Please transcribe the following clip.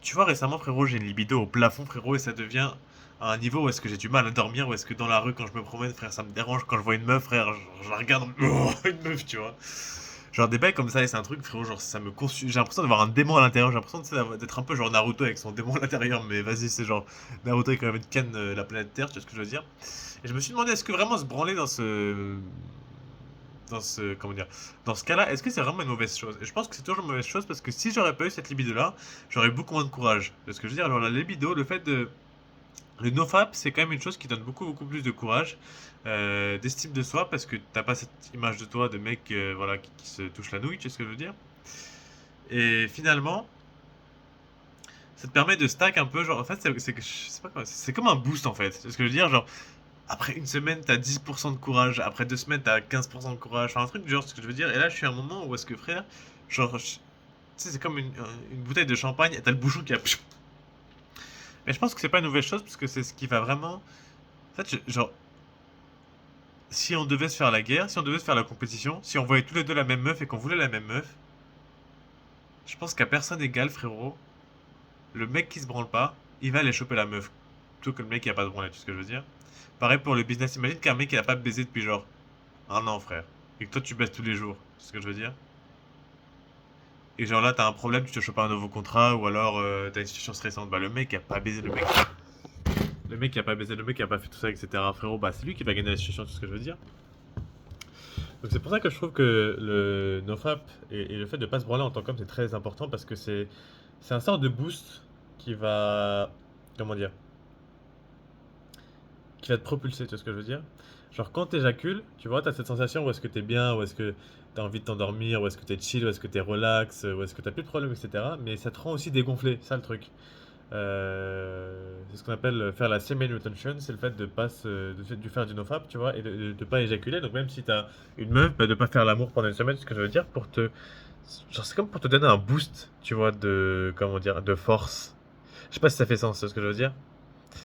Tu vois, récemment, frérot, j'ai une libido au plafond, frérot, et ça devient à un niveau où est-ce que j'ai du mal à dormir, où est-ce que dans la rue, quand je me promène, frère, ça me dérange. Quand je vois une meuf, frère, je la regarde, oh, une meuf, tu vois. Genre des bails comme ça, et c'est un truc, frérot, genre ça me consume. J'ai l'impression d'avoir un démon à l'intérieur, j'ai l'impression tu sais, d'être un peu genre Naruto avec son démon à l'intérieur, mais vas-y, c'est genre Naruto avec quand même une canne la planète Terre, tu vois ce que je veux dire. Et je me suis demandé, est-ce que vraiment se branler comment dire, dans ce cas-là, est-ce que c'est vraiment une mauvaise chose? Et je pense que c'est toujours une mauvaise chose parce que si j'aurais pas eu cette libido-là, j'aurais eu beaucoup moins de courage. Parce que je veux dire, alors la libido, le fait de. Le nofap, c'est quand même une chose qui donne beaucoup, beaucoup plus de courage, d'estime de soi, parce que t'as pas cette image de toi de mec voilà, qui se touche la nouille, tu sais ce que je veux dire? Et finalement, ça te permet de stack un peu, genre, en fait, je sais pas comment, c'est comme un boost en fait. C'est ce que je veux dire, genre, après une semaine, t'as 10% de courage. Après 2 semaines, t'as 15% de courage. Enfin, un truc du genre, ce que je veux dire. Et là, je suis à un moment où est-ce que, frère, genre, tu sais, c'est comme une bouteille de champagne et t'as le bouchon qui a. Mais je pense que c'est pas une mauvaise chose parce que c'est ce qui va vraiment. En fait, genre, si on devait se faire la guerre, si on devait se faire la compétition, si on voyait tous les deux la même meuf et qu'on voulait la même meuf, je pense qu'à personne égale, frérot, le mec qui se branle pas, il va aller choper la meuf. Plutôt que le mec qui a pas de branlette, tu sais ce que je veux dire. Pareil pour le business. Imagine qu'un mec qui a pas baisé depuis genre un an, frère. Et que toi, tu baisses tous les jours. C'est ce que je veux dire. Et genre là, t'as un problème, tu te chopes un nouveau contrat, ou alors t'as une situation stressante. Bah, le mec qui a pas baisé, le mec. Le mec qui a pas baisé, le mec qui a pas fait tout ça, etc. Frérot, bah, c'est lui qui va gagner la situation, tu sais ce que je veux dire. Donc c'est pour ça que je trouve que le nofap et le fait de pas se branler en tant qu'homme, c'est très important parce que c'est un sort de boost qui va. Comment dire? Qui va te propulser, tu vois ce que je veux dire? Genre quand t'éjacules, tu vois, t'as cette sensation où est-ce que t'es bien, où est-ce que t'as envie de t'endormir, où est-ce que t'es chill, où est-ce que t'es relax, où est-ce que t'as plus de problèmes, etc. Mais ça te rend aussi dégonflé, ça le truc. C'est ce qu'on appelle faire la semen retention, c'est le fait de pas de faire du nofap, tu vois, et de pas éjaculer. Donc même si t'as une meuf, bah, de pas faire l'amour pendant une semaine, c'est ce que je veux dire, pour te, genre c'est comme pour te donner un boost, tu vois, de, comment dire, de force. Je sais pas si ça fait sens, c'est ce que je veux dire.